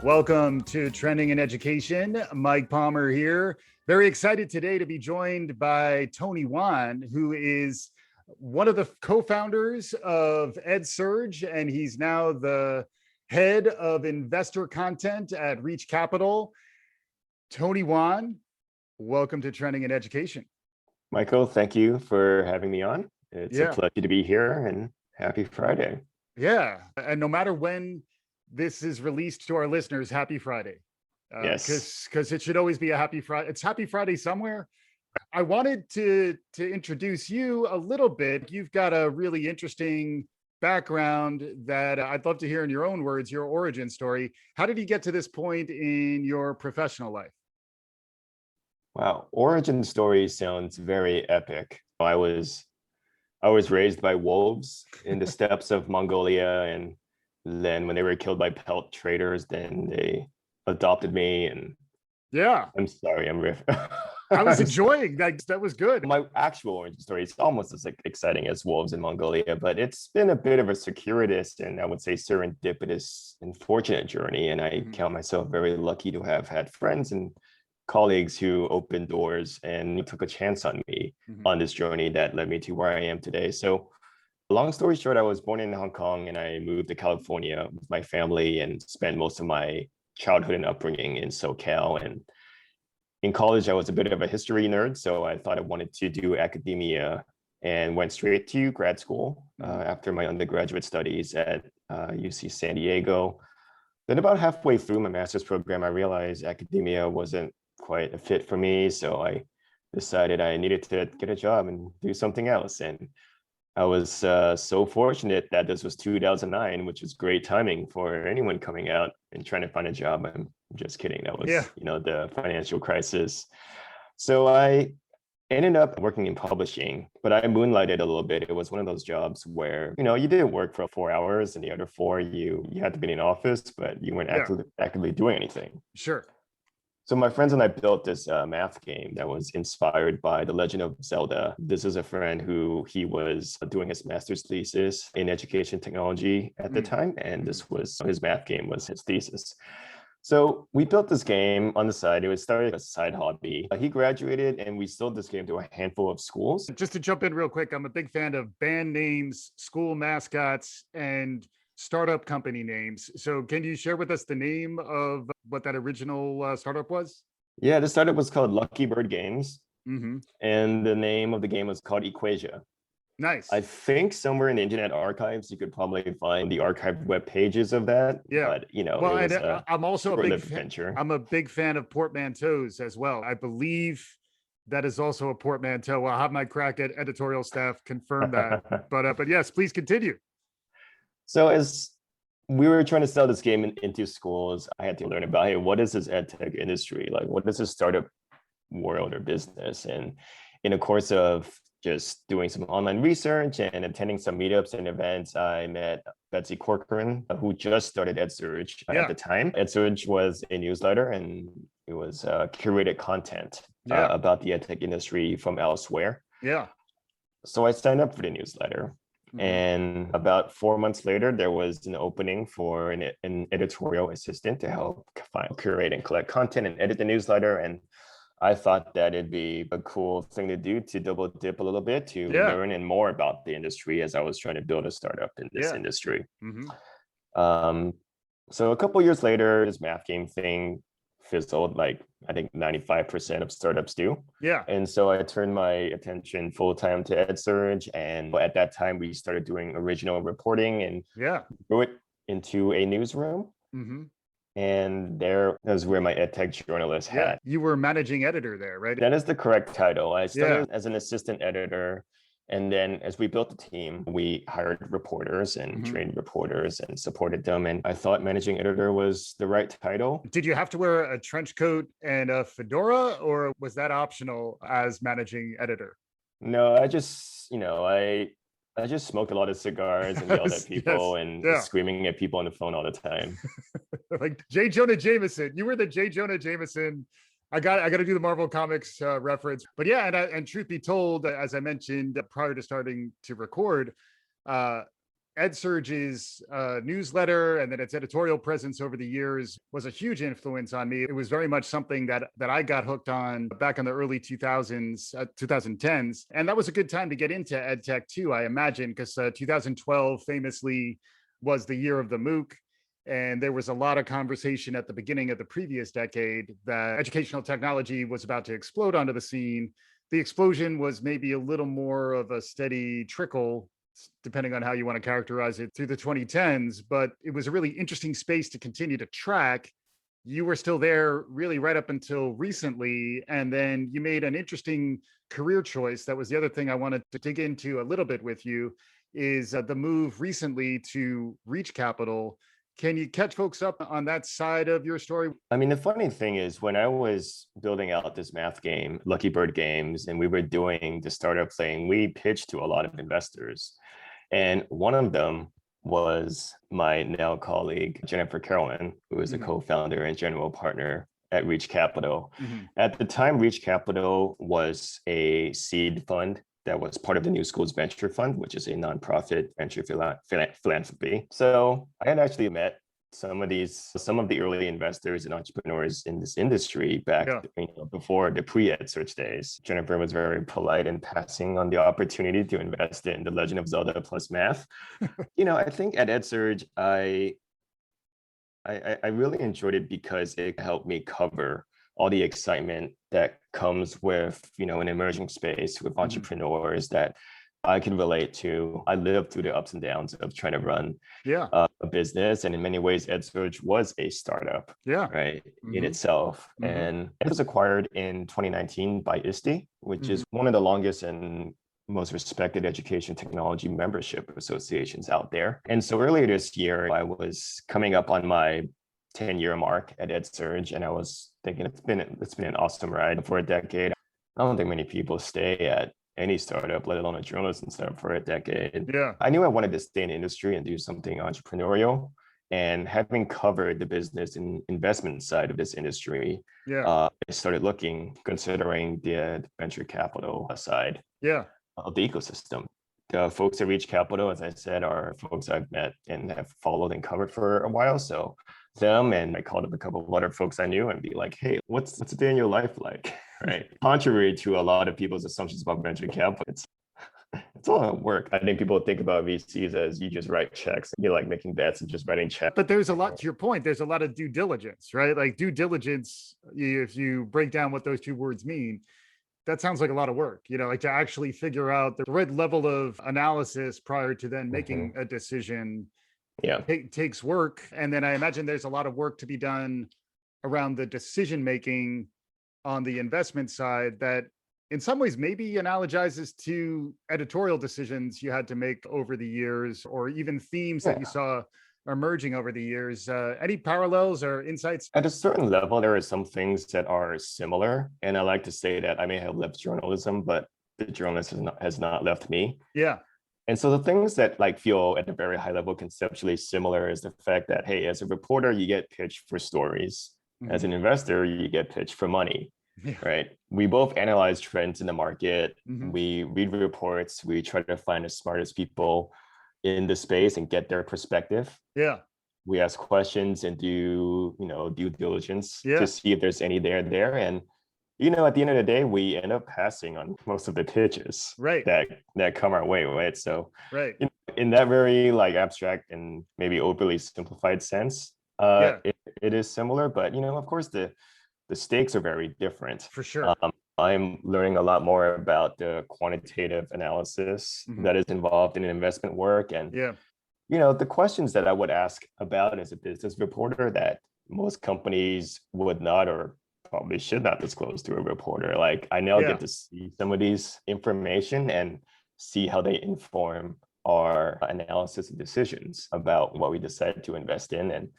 Welcome to Trending in Education. Mike Palmer here. Very excited today to be joined by Tony Wan, who is one of the co-founders of EdSurge, and he's now the head of investor content at Reach Capital. Tony Wan, welcome to Trending in Education. Michael, thank you for having me on. It's a pleasure to be here, and happy Friday. Yeah, and no matter when this is released to our listeners, happy Friday. Yes, because it should always be a happy Friday. It's happy Friday somewhere. I wanted to introduce you a little bit. You've got a really interesting background that I'd love to hear in your own words, your origin story. How did you get to this point in your professional life? Wow, origin story sounds very epic. I was raised by wolves in the steppes of Mongolia, and then when they were killed by pelt traders, then they adopted me. And yeah, I'm sorry, I'm riff. I was enjoying that. That was good. My actual origin story is almost as exciting as wolves in Mongolia, but it's been a bit of a circuitous and I would say serendipitous and fortunate journey. And I count myself very lucky to have had friends and colleagues who opened doors and took a chance on me on this journey that led me to where I am today. So long story short, I was born in Hong Kong and I moved to California with my family and spent most of my childhood and upbringing in SoCal. And in college, I was a bit of a history nerd, so I thought I wanted to do academia and went straight to grad school after my undergraduate studies at UC San Diego. Then about halfway through my master's program, I realized academia wasn't quite a fit for me. So I decided I needed to get a job and do something else. And I was so fortunate that this was 2009, which was great timing for anyone coming out and trying to find a job. I'm just kidding. That was, the financial crisis. So I ended up working in publishing, but I moonlighted a little bit. It was one of those jobs where, you didn't work for 4 hours and the other 4, you had to be in an office, but you weren't actively doing anything. Sure. So my friends and I built this math game that was inspired by The Legend of Zelda. This is a friend who he was doing his master's thesis in education technology at the time. And this was his math game was his thesis. So we built this game on the side. It was started as a side hobby. He graduated and we sold this game to a handful of schools. Just to jump in real quick, I'm a big fan of band names, school mascots, and startup company names. So can you share with us the name of what that original startup was? Yeah, the startup was called Lucky Bird Games. And the name of the game was called Equasia. Nice. I think somewhere in the Internet Archives, you could probably find the archived web pages of that. Yeah. But, well, it was I'm also venture. I'm a big fan of portmanteaus as well. I believe that is also a portmanteau. I'll have my crack editorial staff confirm that. But yes, please continue. So as we were trying to sell this game into schools, I had to learn about, hey, what is this EdTech industry? Like, what is this startup world or business? And in the course of just doing some online research and attending some meetups and events, I met Betsy Corcoran, who just started EdSurge at the time. EdSurge was a newsletter and it was curated content about the EdTech industry from elsewhere. Yeah. So I signed up for the newsletter. And about 4 months later, there was an opening for an editorial assistant to help curate and collect content and edit the newsletter. And I thought that it'd be a cool thing to do to double dip a little bit to learn and more about the industry as I was trying to build a startup in this industry. So a couple of years later, this math game thing fizzled, like I think 95% of startups do. Yeah. And so I turned my attention full time to EdSurge. And at that time, we started doing original reporting and grew it into a newsroom. And that was where my EdTech journalist hat. You were managing editor there, right? That is the correct title. I started as an assistant editor. And then as we built the team, we hired reporters and trained reporters and supported them. And I thought managing editor was the right title. Did you have to wear a trench coat and a fedora, or was that optional as managing editor? No, I just smoked a lot of cigars and yelled at people and screaming at people on the phone all the time. Like J. Jonah Jameson. You were the J. Jonah Jameson. I got to do the Marvel Comics reference. But yeah, and truth be told, as I mentioned prior to starting to record, EdSurge's newsletter and then its editorial presence over the years was a huge influence on me. It was very much something that I got hooked on back in the early 2010s. And that was a good time to get into EdTech too, I imagine, because 2012 famously was the year of the MOOC. And there was a lot of conversation at the beginning of the previous decade that educational technology was about to explode onto the scene. The explosion was maybe a little more of a steady trickle, depending on how you want to characterize it, through the 2010s, but it was a really interesting space to continue to track. You were still there really right up until recently, and then you made an interesting career choice. That was the other thing I wanted to dig into a little bit with you, is the move recently to Reach Capital. Can you catch folks up on that side of your story? I mean, the funny thing is when I was building out this math game, Lucky Bird Games, and we were doing the startup thing, we pitched to a lot of investors. And one of them was my now colleague, Jennifer Carolyn, who is a co-founder and general partner at Reach Capital. At the time, Reach Capital was a seed fund that was part of the New Schools Venture Fund, which is a nonprofit venture philanthropy. So I had actually met some of the early investors and entrepreneurs in this industry back before the pre-EdSurge days. Jennifer was very polite in passing on the opportunity to invest in The Legend of Zelda plus math. I think at EdSurge, I really enjoyed it because it helped me cover all the excitement that comes with, an emerging space with entrepreneurs that I can relate to. I lived through the ups and downs of trying to run a business. And in many ways, EdSurge was a startup, right, in itself. And it was acquired in 2019 by ISTE, which is one of the longest and most respected education technology membership associations out there. And so earlier this year, I was coming up on my 10-year mark at EdSurge, and I was thinking it's been an awesome ride for a decade. I don't think many people stay at any startup, let alone a journalism startup, for a decade. I knew I wanted to stay in the industry and do something entrepreneurial. And having covered the business and investment side of this industry, I started considering the venture capital side of the ecosystem. The folks at Reach Capital, as I said, are folks I've met and have followed and covered for a while. So them, and I called up a couple of other folks I knew and be like, hey, what's a day in your life like? Right. Contrary to a lot of people's assumptions about venture capital, it's a lot of work. I think people think about VCs as you just write checks, and you're like making bets and just writing checks. But there's a lot, to your point, there's a lot of due diligence, right? Like due diligence, if you break down what those two words mean, that sounds like a lot of work, like to actually figure out the right level of analysis prior to then making a decision. Takes work. And then I imagine there's a lot of work to be done around the decision making on the investment side that in some ways maybe analogizes to editorial decisions you had to make over the years, or even themes that you saw emerging over the years. Any parallels or insights? At a certain level, there are some things that are similar. And I like to say that I may have left journalism, but the journalist has not left me. And so the things that feel at a very high level conceptually similar is the fact that, hey, as a reporter, you get pitched for stories. As an investor, you get pitched for money, right? We both analyze trends in the market. We read reports. We try to find the smartest people in the space and get their perspective. We ask questions and do, due diligence to see if there's any there. And at the end of the day, we end up passing on most of the pitches that come our way, right? So in that very abstract and maybe overly simplified sense, it is similar, but of course the stakes are very different. For sure. I'm learning a lot more about the quantitative analysis that is involved in investment work, and the questions that I would ask about as a business reporter that most companies would not or probably should not disclose to a reporter. I now get to see some of these information and see how they inform our analysis and decisions about what we decide to invest in. And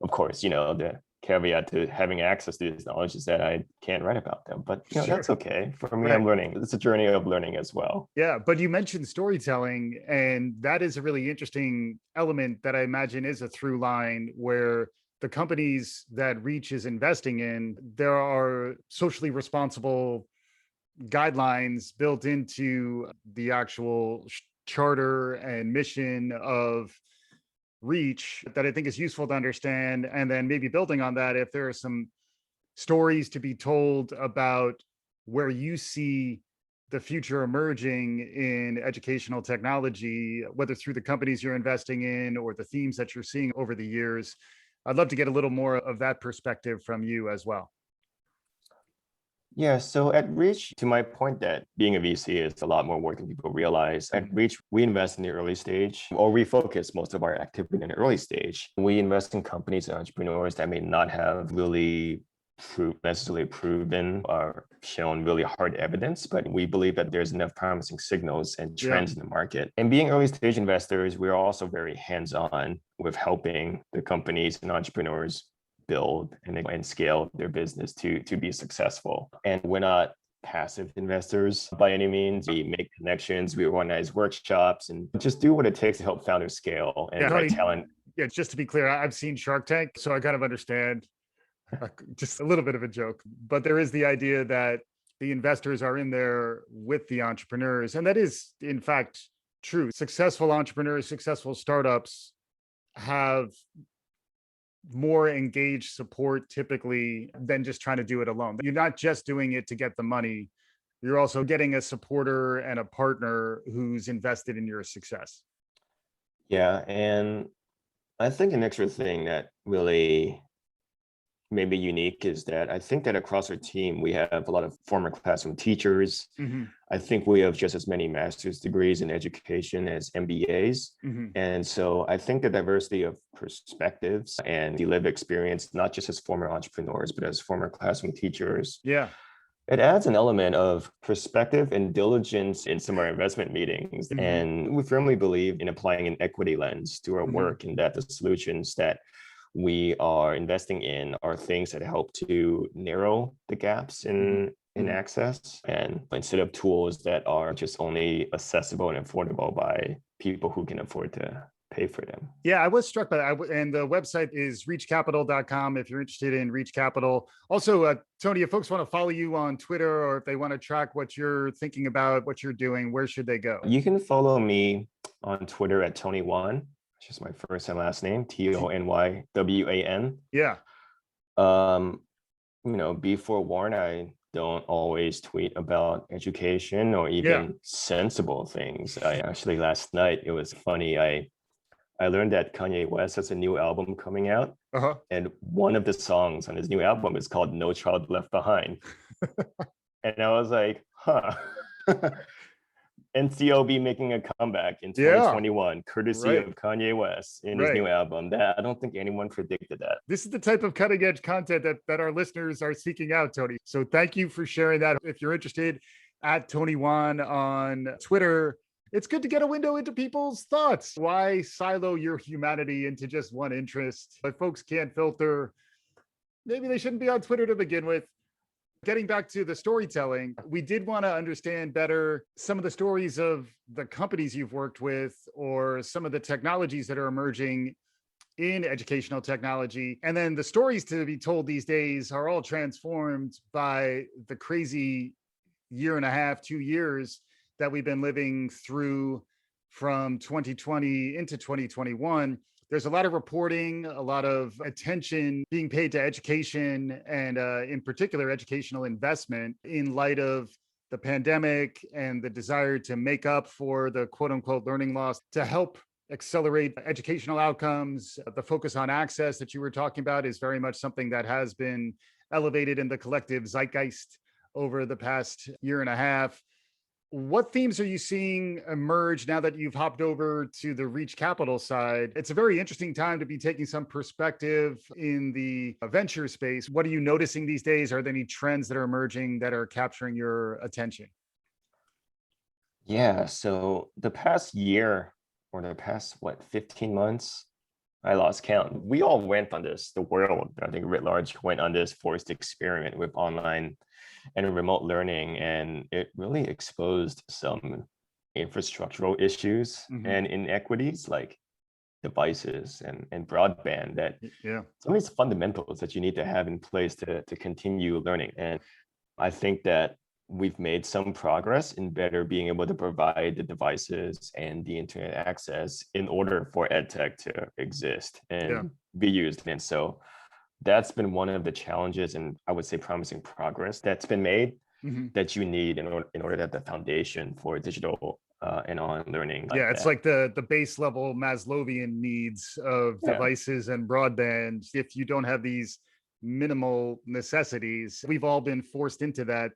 of course, the caveat to having access to this knowledge is that I can't write about them, but that's okay. For me, I'm learning. It's a journey of learning as well. But you mentioned storytelling, and that is a really interesting element that I imagine is a through line where the companies that Reach is investing in, there are socially responsible guidelines built into the actual charter and mission of Reach that I think is useful to understand. And then maybe building on that, if there are some stories to be told about where you see the future emerging in educational technology, whether through the companies you're investing in or the themes that you're seeing over the years. I'd love to get a little more of that perspective from you as well. Yeah, so at Reach, to my point that being a VC is a lot more work than people realize. At Reach, we invest in the early stage, or we focus most of our activity in the early stage. We invest in companies and entrepreneurs that may not have really necessarily proven or shown really hard evidence, but we believe that there's enough promising signals and trends in the market. And being early stage investors, we're also very hands-on with helping the companies and entrepreneurs build and scale their business to be successful. And we're not passive investors by any means. We make connections, we organize workshops, and just do what it takes to help founders scale and find talent. Yeah, just to be clear, I've seen Shark Tank, so I kind of understand. Just a little bit of a joke, but there is the idea that the investors are in there with the entrepreneurs. And that is, in fact, true. Successful entrepreneurs, successful startups have more engaged support typically than just trying to do it alone. You're not just doing it to get the money. You're also getting a supporter and a partner who's invested in your success. Yeah. And I think an extra thing that really maybe unique is that I think that across our team, we have a lot of former classroom teachers. I think we have just as many master's degrees in education as MBAs. And so I think the diversity of perspectives and the lived experience, not just as former entrepreneurs, but as former classroom teachers. Yeah. It adds an element of perspective and diligence in some of our investment meetings. And we firmly believe in applying an equity lens to our work, and that the solutions that we are investing in are things that help to narrow the gaps in access, and instead of tools that are just only accessible and affordable by people who can afford to pay for them. Yeah, I was struck by that. And the website is reachcapital.com if you're interested in Reach Capital. Also, Tony, if folks want to follow you on Twitter or if they want to track what you're thinking about, what you're doing, where should they go? You can follow me on Twitter at Tony1. It's just my first and last name, TonyWan. Yeah. Be forewarned, I don't always tweet about education or even sensible things. I actually, last night, it was funny. I learned that Kanye West has a new album coming out. And one of the songs on his new album is called No Child Left Behind. And I was like, huh. NCOB making a comeback in 2021, courtesy of Kanye West in his new album. That I don't think anyone predicted that. This is the type of cutting edge content that our listeners are seeking out, Tony. So thank you for sharing that. If you're interested, at Tony1 on Twitter, it's good to get a window into people's thoughts. Why silo your humanity into just one interest? If folks can't filter, maybe they shouldn't be on Twitter to begin with. Getting back to the storytelling, we did want to understand better some of the stories of the companies you've worked with or some of the technologies that are emerging in educational technology. And then the stories to be told these days are all transformed by the crazy year and a half, 2 years that we've been living through from 2020 into 2021. There's a lot of reporting, a lot of attention being paid to education and in particular, educational investment in light of the pandemic and the desire to make up for the quote unquote learning loss to help accelerate educational outcomes. The focus on access that you were talking about is very much something that has been elevated in the collective zeitgeist over the past year and a half. What themes are you seeing emerge now that you've hopped over to the Reach Capital side? It's a very interesting time to be taking some perspective in the venture space. What are you noticing these days? Are there any trends that are emerging that are capturing your attention? Yeah, so the past year or the past, 15 months, I lost count. We all went on this, the world, I think writ large, went on this forced experiment with online and remote learning, and it really exposed some infrastructural issues and inequities like devices and broadband, that some of these fundamentals that you need to have in place to continue learning. And I think that we've made some progress in better being able to provide the devices and the internet access in order for EdTech to exist Yeah. and be used. And so that's been one of the challenges, and I would say promising progress that's been made, Mhm. that you need in order to have the foundation for digital and online learning like Yeah, it's that. like the base level Maslowian needs of Yeah. devices and broadband. If you don't have these minimal necessities, we've all been forced into that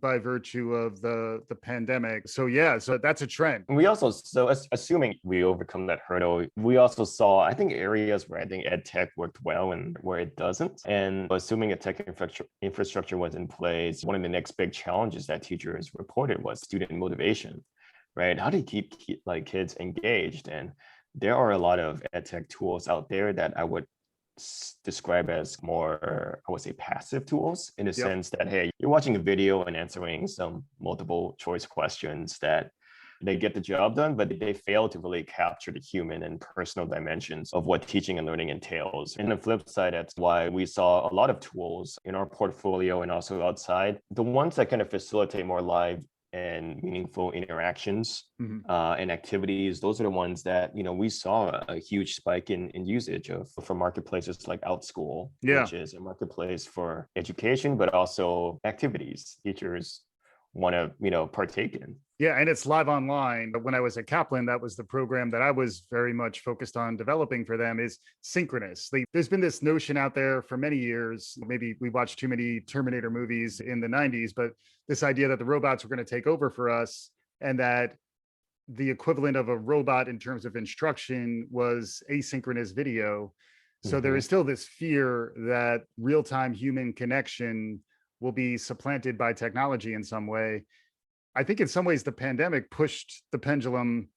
by virtue of the pandemic. So yeah, so that's a trend. We also, so assuming we overcome that hurdle, we also saw, I think, areas where I think ed tech worked well and where it doesn't. And assuming a tech infrastructure was in place, one of the next big challenges that teachers reported was student motivation, right? How do you keep like kids engaged? And there are a lot of ed tech tools out there that I would describe as more, I would say, passive tools, in the Yep. sense that, hey, you're watching a video and answering some multiple choice questions that they get the job done, but they fail to really capture the human and personal dimensions of what teaching and learning entails. And the flip side, that's why we saw a lot of tools in our portfolio and also outside, the ones that kind of facilitate more live and meaningful interactions Mhm. and activities. Those are the ones that, we saw a huge spike in usage of from marketplaces like OutSchool, Yeah. which is a marketplace for education, but also activities teachers want to, partake in. Yeah, and it's live online. But when I was at Kaplan, that was the program that I was very much focused on developing for them is synchronous. There's been this notion out there for many years. Maybe we watched too many Terminator movies in the 90s, but this idea that the robots were going to take over for us and that the equivalent of a robot in terms of instruction was asynchronous video. So there Mhm. is still this fear that real-time human connection will be supplanted by technology in some way. I think in some ways the pandemic pushed the pendulum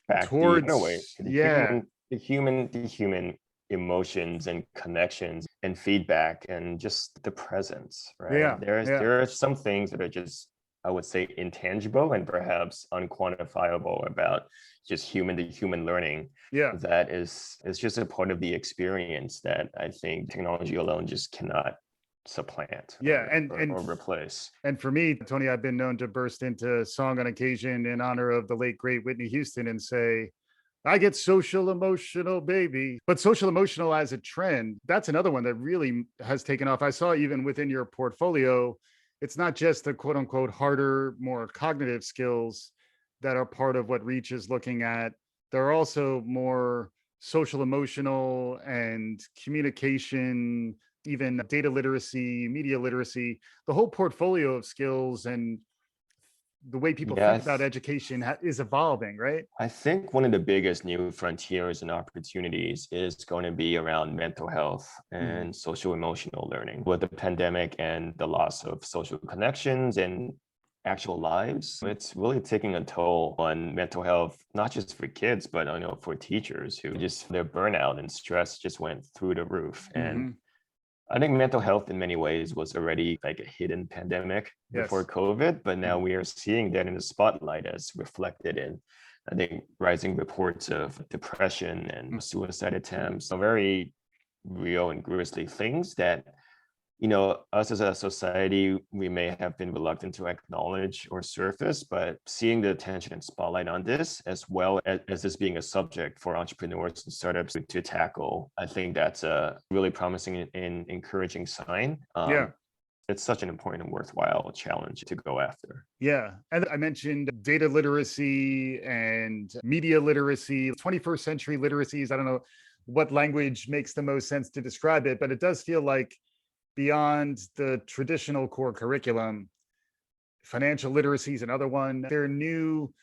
Back the other way, towards, yeah, the human emotions and connections and feedback and just the presence, right? yeah, yeah, There are some things that are just, I would say, intangible and perhaps unquantifiable about just human to human learning. yeah, That is just a part of the experience that I think technology alone just cannot supplant yeah. or replace. And for me, Tony, I've been known to burst into song on occasion in honor of the late great Whitney Houston and say, I get social emotional, baby. But social emotional as a trend, that's another one that really has taken off. I saw even within your portfolio, it's not just the quote unquote harder, more cognitive skills that are part of what Reach is looking at. There are also more social emotional and communication, even data literacy, media literacy, the whole portfolio of skills and the way people Yeah, think about education is evolving, right? I think one of the biggest new frontiers and opportunities is going to be around mental health Mhm. and social emotional learning. With the pandemic and the loss of social connections and actual lives, it's really taking a toll on mental health, not just for kids, but I know for teachers who just their burnout and stress just went through the roof. And Mhm. I think mental health in many ways was already like a hidden pandemic before Yes. COVID, but now Mhm. we are seeing that in the spotlight as reflected in, I think, rising reports of depression and suicide attempts. So very real and grisly things that, us as a society, we may have been reluctant to acknowledge or surface, but seeing the attention and spotlight on this, as well as this being a subject for entrepreneurs and startups to tackle, I think that's a really promising and encouraging sign. Yeah. It's such an important and worthwhile challenge to go after. Yeah. And I mentioned data literacy and media literacy, 21st century literacies. I don't know what language makes the most sense to describe it, but it does feel like beyond the traditional core curriculum, financial literacy is another one. There are new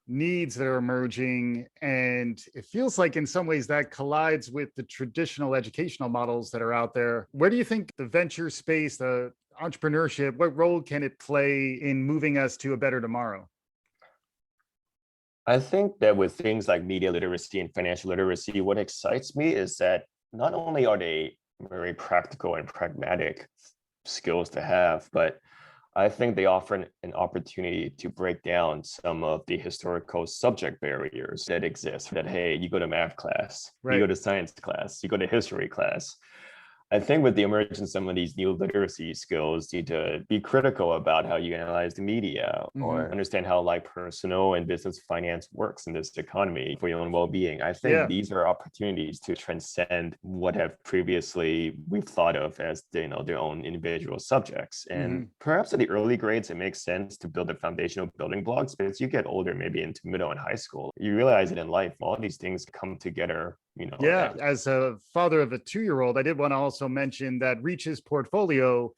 needs that are emerging. And it feels like in some ways that collides with the traditional educational models that are out there. Where do you think the venture space, the entrepreneurship, what role can it play in moving us to a better tomorrow? I think that with things like media literacy and financial literacy, what excites me is that not only are they very practical and pragmatic skills to have, but I think they offer an opportunity to break down some of the historical subject barriers that exist. That, hey, you go to math class, you go Right. to science class, you go to history class. I think with the emergence of some of these new literacy skills, you need to be critical about how you analyze the media or understand how like personal and business finance works in this economy for your own well-being. I think these are opportunities to transcend what have previously we've thought of as their own individual subjects. And perhaps at the early grades, it makes sense to build the foundational building blocks. But as you get older, maybe into middle and high school, you realize that in life, all these things come together. Yeah, as a father of a 2-year-old, I did want to also mention that Reach's portfolio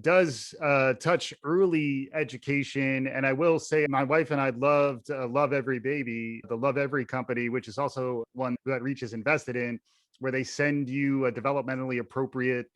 does touch early education. And I will say my wife and I loved Love Every Baby, the Love Every company, which is also one that Reach is invested in, where they send you a developmentally appropriate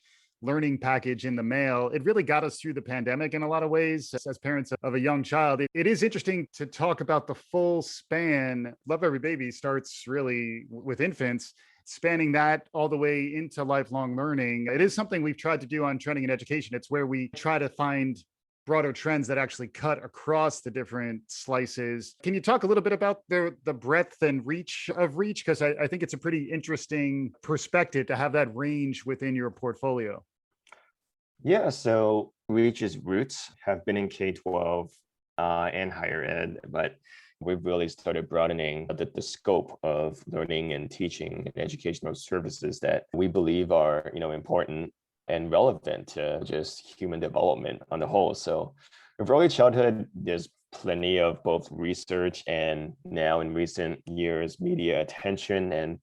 learning package in the mail. It really got us through the pandemic in a lot of ways as parents of a young child. It is interesting to talk about the full span. Love Every Baby starts really with infants, spanning that all the way into lifelong learning. It is something we've tried to do on Trending in Education. It's where we try to find broader trends that actually cut across the different slices. Can you talk a little bit about the breadth and reach of Reach? Because I think it's a pretty interesting perspective to have that range within your portfolio. Yeah, so Reach's roots have been in K-12 and higher ed, but we've really started broadening the scope of learning and teaching and educational services that we believe are, important and relevant to just human development on the whole. So with early childhood, there's plenty of both research and now in recent years, media attention and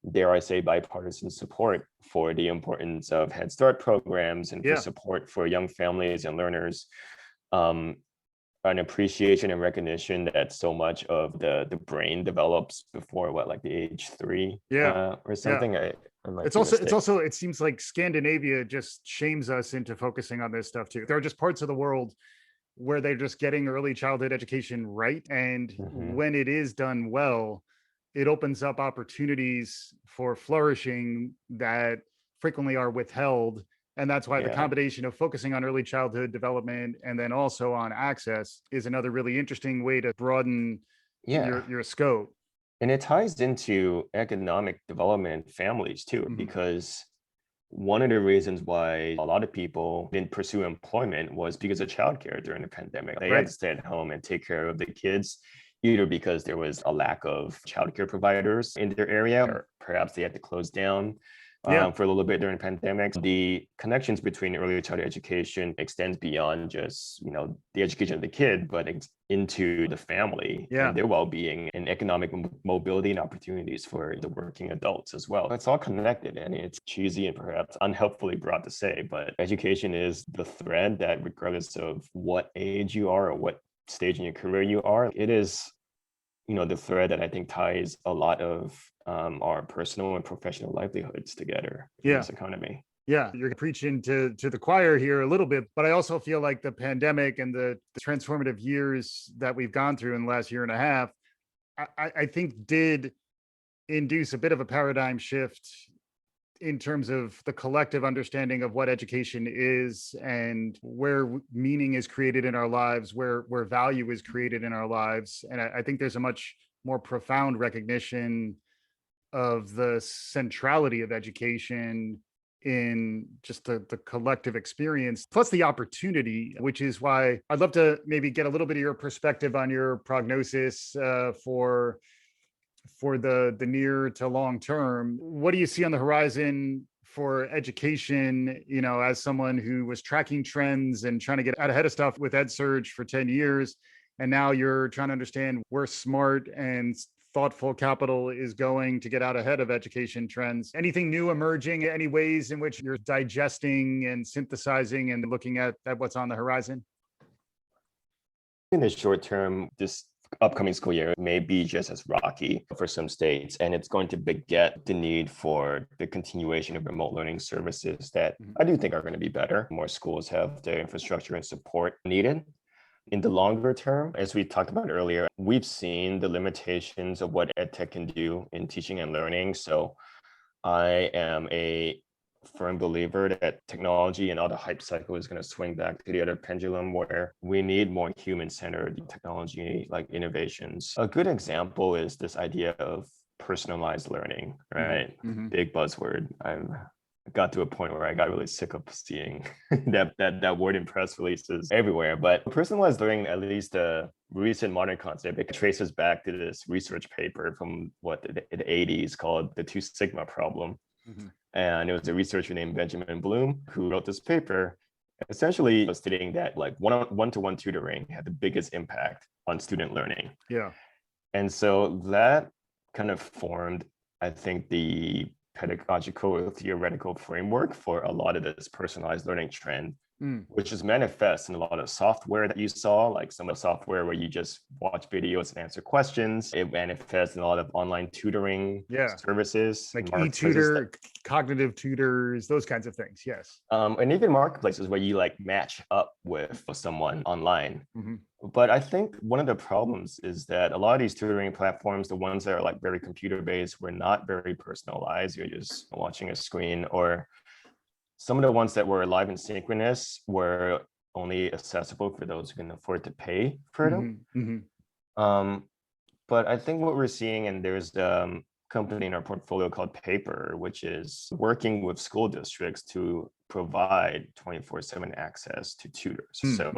dare I say, bipartisan support for the importance of Head Start programs and for support for young families and learners. An appreciation and recognition that so much of the brain develops before like the age 3 or something. It's also it seems like Scandinavia just shames us into focusing on this stuff too. There are just parts of the world where they're just getting early childhood education right, and when it is done well, it opens up opportunities for flourishing that frequently are withheld. And that's why the combination of focusing on early childhood development and then also on access is another really interesting way to broaden your scope. And it ties into economic development families too, because one of the reasons why a lot of people didn't pursue employment was because of childcare during the pandemic. They had to stay at home and take care of the kids, either because there was a lack of childcare providers in their area, or perhaps they had to close down for a little bit during the pandemic. The connections between early childhood education extends beyond just, the education of the kid, but into the family and their well-being and economic mobility and opportunities for the working adults as well. It's all connected, and it's cheesy and perhaps unhelpfully broad to say, but education is the thread that regardless of what age you are or what stage in your career you are, it is the thread that I think ties a lot of our personal and professional livelihoods together in this economy. Yeah, you're preaching to the choir here a little bit, but I also feel like the pandemic and the transformative years that we've gone through in the last year and a half, I think did induce a bit of a paradigm shift in terms of the collective understanding of what education is and where meaning is created in our lives, where value is created in our lives. And I think there's a much more profound recognition of the centrality of education in just the collective experience, plus the opportunity, which is why I'd love to maybe get a little bit of your perspective on your prognosis for the near to long term. What do you see on the horizon for education, as someone who was tracking trends and trying to get out ahead of stuff with EdSurge for 10 years, and now you're trying to understand where smart and thoughtful capital is going to get out ahead of education trends? Anything new emerging? Any ways in which you're digesting and synthesizing and looking at what's on the horizon? In the short term, this upcoming school year may be just as rocky for some states, and it's going to beget the need for the continuation of remote learning services that I do think are going to be better. More schools have the infrastructure and support needed. In the longer term, as we talked about earlier, we've seen the limitations of what EdTech can do in teaching and learning. So I am a firm believer that technology and all the hype cycle is going to swing back to the other pendulum, where we need more human-centered technology like innovations. A good example is this idea of personalized learning, right? Big buzzword. I'm got to a point where I got really sick of seeing that word in press releases everywhere. But personalized learning, at least a recent modern concept, it traces back to this research paper from the 80s called the Two Sigma problem. Mm-hmm. And it was a researcher named Benjamin Bloom who wrote this paper, essentially stating that like one-to-one tutoring had the biggest impact on student learning. Yeah. And so that kind of formed, I think, the pedagogical or theoretical framework for a lot of this personalized learning trend, which is manifest in a lot of software that you saw, like some of the software where you just watch videos and answer questions. It manifests in a lot of online tutoring services, like e-tutor, cognitive tutors, those kinds of things. Yes. And even marketplaces where you like match up with someone online. Mm-hmm. But I think one of the problems is that a lot of these tutoring platforms, the ones that are like very computer-based, were not very personalized. You're just watching a screen, or some of the ones that were live and synchronous were only accessible for those who can afford to pay for them. Mm-hmm. But I think what we're seeing, and there's a company in our portfolio called Paper, which is working with school districts to provide 24/7 access to tutors. So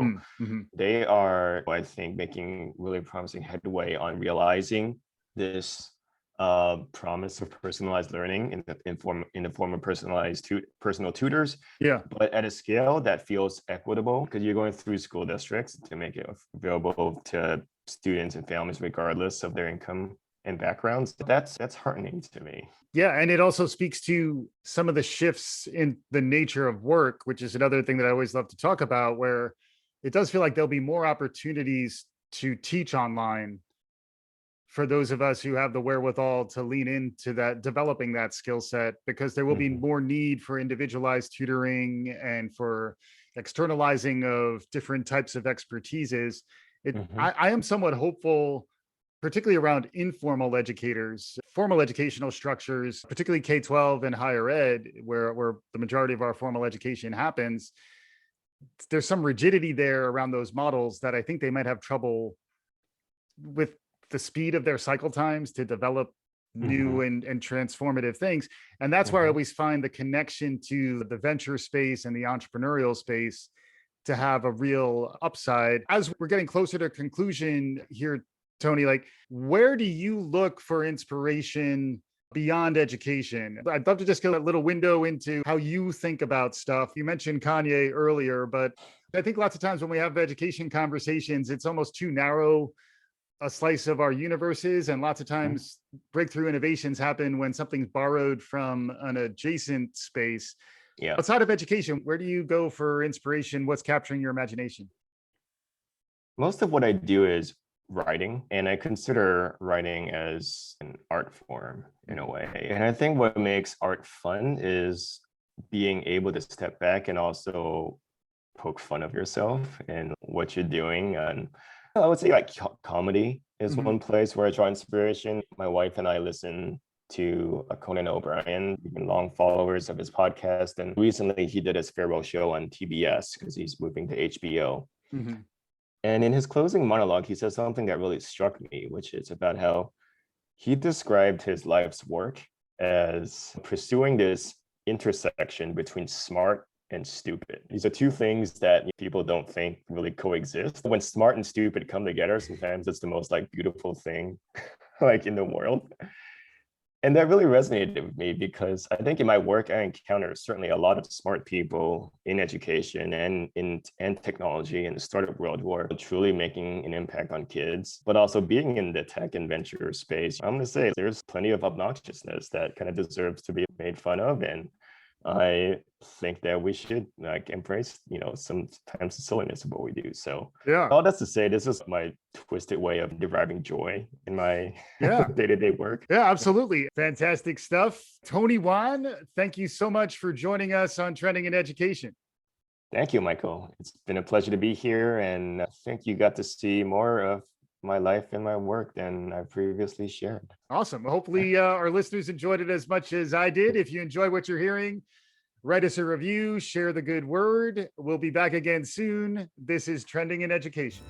they are, I think, making really promising headway on realizing this promise of personalized learning in the form of personalized personal tutors, but at a scale that feels equitable, because you're going through school districts to make it available to students and families regardless of their income and backgrounds. That's heartening to me. Yeah, and it also speaks to some of the shifts in the nature of work, which is another thing that I always love to talk about, where it does feel like there'll be more opportunities to teach online for those of us who have the wherewithal to lean into that, developing that skill set, because there will be more need for individualized tutoring and for externalizing of different types of expertises. I am somewhat hopeful, particularly around informal educators. Formal educational structures, particularly K-12 and higher ed, where the majority of our formal education happens, there's some rigidity there around those models that I think they might have trouble with the speed of their cycle times to develop new and transformative things. And that's where I always find the connection to the venture space and the entrepreneurial space to have a real upside. As we're getting closer to conclusion here, Tony, like, where do you look for inspiration beyond education? I'd love to just get a little window into how you think about stuff. You mentioned Kanye earlier, but I think lots of times when we have education conversations, it's almost too narrow a slice of our universes. And lots of times breakthrough innovations happen when something's borrowed from an adjacent space. Yeah. Outside of education, where do you go for inspiration? What's capturing your imagination? Most of what I do is writing, and I consider writing as an art form in a way. And I think what makes art fun is being able to step back and also poke fun of yourself and what you're doing. And I would say like comedy is one place where I draw inspiration. My wife and I listen to Conan O'Brien. We've been long followers of his podcast, and recently he did his farewell show on TBS because he's moving to HBO. And in his closing monologue, he says something that really struck me, which is about how he described his life's work as pursuing this intersection between smart and stupid. These are two things that people don't think really coexist. When smart and stupid come together, sometimes it's the most like beautiful thing like in the world. And that really resonated with me because I think in my work, I encounter certainly a lot of smart people in education and in technology and the startup world who are truly making an impact on kids, but also being in the tech and venture space. I'm going to say there's plenty of obnoxiousness that kind of deserves to be made fun of. And I think that we should like embrace, sometimes the silliness of what we do. So all that's to say, this is my twisted way of deriving joy in my day-to-day work. Yeah, absolutely. Fantastic stuff. Tony Wan, thank you so much for joining us on Trending in Education. Thank you, Michael. It's been a pleasure to be here. And I think you got to see more of my life and my work than I previously shared. Awesome. Hopefully our listeners enjoyed it as much as I did. If you enjoy what you're hearing, write us a review, share the good word. We'll be back again soon. This is Trending in Education.